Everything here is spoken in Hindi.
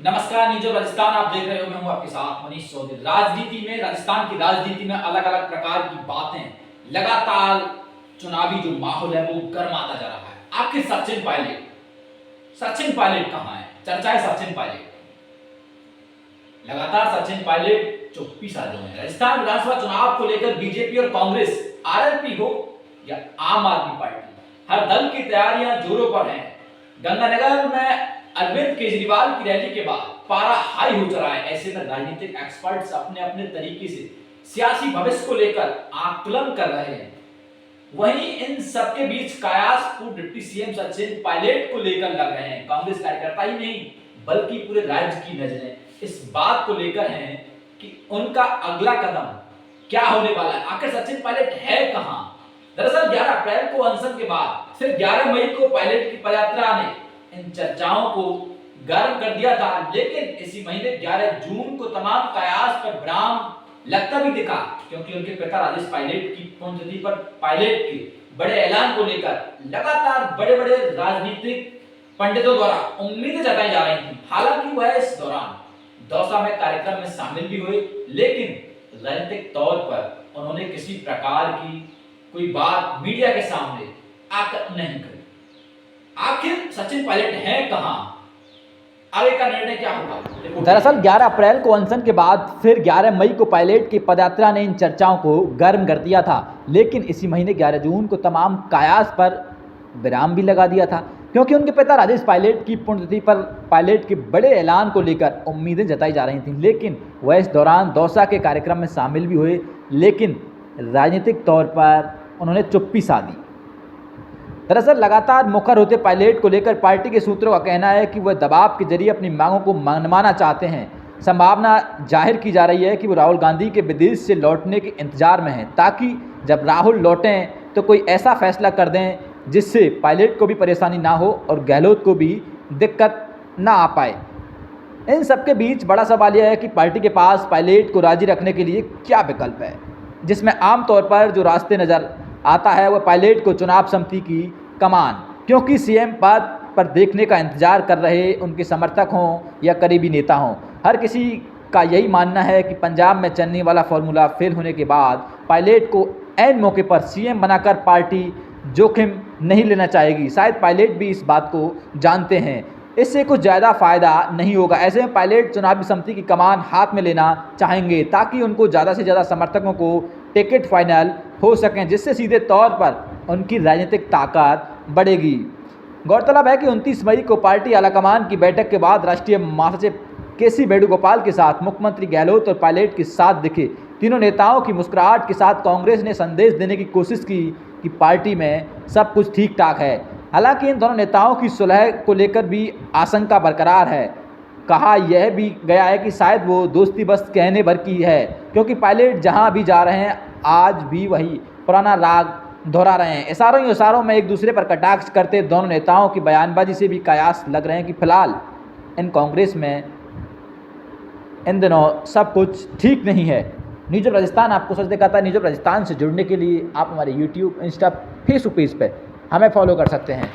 नमस्कार, नीजो राजस्थान आप देख रहे हो। मैं हूं आपके साथ मनीष चौधरी। राजस्थान की राजनीति में अलग अलग प्रकार की बातें, लगातार चुनावी जो माहौल है वो गर्माता जा रहा है। आखिर सचिन पायलट कहां है? चर्चा है सचिन पायलट। लगातार सचिन पायलट चुप्पी साधे हैं। राजस्थान विधानसभा चुनाव को लेकर बीजेपी और कांग्रेस, आरएलपी हो या आम आदमी पार्टी, हर दल की तैयारियां जोरों पर हैं। गंगानगर में अरविंद केजरीवाल की रैली के बाद पारा हाई हो चला है। ऐसे में राजनीतिक एक्सपर्ट्स अपने अपने तरीके से सियासी भविष्य को लेकर आकलन कर रहे हैं। वहीं इन सबके बीच कयास को डिप्टी सीएम सचिन पायलट को लेकर लग रहे हैं। कांग्रेस कार्यकर्ता ही नहीं बल्कि पूरे राज्य की नजरें इस बात को लेकर हैं कि उनका अगला कदम क्या होने वाला है। आखिर सचिन पायलट है कहां? दरअसल 11 अप्रैल को अनशन के बाद फिर 11 मई को पायलट की पदयात्रा ने इन चर्चाओं को गर्म कर दिया था, लेकिन इसी महीने 11 जून को तमाम कयास पर विराम लगता भी दिखा, क्योंकि उनके पिता राजेश पायलट की पुण्यतिथि पर पायलट के बड़े ऐलान को लेकर लगातार बड़े बड़े राजनीतिक पंडितों द्वारा उम्मीदें जताई जा रही थी। हालांकि वह इस दौरान दौसा में कार्यक्रम में शामिल भी हुए, लेकिन राजनीतिक तौर पर उन्होंने किसी प्रकार की कोई बात मीडिया के सामने आकर नहीं करी। आखिर सचिन पायलट है कहां? आगे का निर्णय क्या होगा? दरअसल 11 अप्रैल को अनशन के बाद फिर 11 मई को पायलट की पदयात्रा ने इन चर्चाओं को गर्म कर दिया था, लेकिन इसी महीने 11 जून को तमाम कयास पर विराम भी लगा दिया था, क्योंकि उनके पिता राजेश पायलट की पुण्यतिथि पर पायलट के बड़े ऐलान को लेकर उम्मीदें जताई जा रही थीं। लेकिन वह इस दौरान दौसा के कार्यक्रम में शामिल भी हुए, लेकिन राजनीतिक तौर पर उन्होंने चुप्पी साधी। दरअसल लगातार मुखर होते पायलट को लेकर पार्टी के सूत्रों का कहना है कि वह दबाव के जरिए अपनी मांगों को मनवाना चाहते हैं। संभावना जाहिर की जा रही है कि वो राहुल गांधी के विदेश से लौटने के इंतजार में हैं, ताकि जब राहुल लौटें तो कोई ऐसा फैसला कर दें जिससे पायलट को भी परेशानी ना हो और गहलोत को भी दिक्कत ना आ पाए। इन सबके बीच बड़ा सवाल यह है कि पार्टी के पास पायलट को राजी रखने के लिए क्या विकल्प है, जिसमें आमतौर पर जो रास्ते नज़र आता है वह पायलट को चुनाव समिति की कमान, क्योंकि सीएम पद पर देखने का इंतजार कर रहे उनके समर्थक हों या करीबी नेता हों, हर किसी का यही मानना है कि पंजाब में चलने वाला फॉर्मूला फेल होने के बाद पायलट को ऐन मौके पर सीएम बनाकर पार्टी जोखिम नहीं लेना चाहेगी। शायद पायलट भी इस बात को जानते हैं, इससे कुछ ज़्यादा फ़ायदा नहीं होगा। ऐसे में पायलट चुनावी समिति की कमान हाथ में लेना चाहेंगे, ताकि उनको ज़्यादा से ज़्यादा समर्थकों को टिकट फाइनल हो सकें, जिससे सीधे तौर पर उनकी राजनीतिक ताकत बढ़ेगी। गौरतलब है कि 29 मई को पार्टी आलाकमान की बैठक के बाद राष्ट्रीय महासचिव केसी वेणुगोपाल के साथ मुख्यमंत्री गहलोत और पायलट के साथ दिखे। तीनों नेताओं की मुस्कुराहट के साथ कांग्रेस ने संदेश देने की कोशिश की कि पार्टी में सब कुछ ठीक ठाक है। हालांकि इन दोनों नेताओं की सुलह को लेकर भी आशंका बरकरार है। कहा यह भी गया है कि शायद वो दोस्ती बस कहने भर की है, क्योंकि पायलट जहां भी जा रहे हैं आज भी वही पुराना राग दोहरा रहे हैं। इशारों ही इशारों में एक दूसरे पर कटाक्ष करते दोनों नेताओं की बयानबाजी से भी कयास लग रहे हैं कि फिलहाल इन कांग्रेस में इन दिनों सब कुछ ठीक नहीं है। नीजो राजस्थान आपको सच दिखाता है। नीजो राजस्थान से जुड़ने के लिए आप हमारे यूट्यूब, इंस्टा, फेसबुक पेज पर हमें फॉलो कर सकते हैं।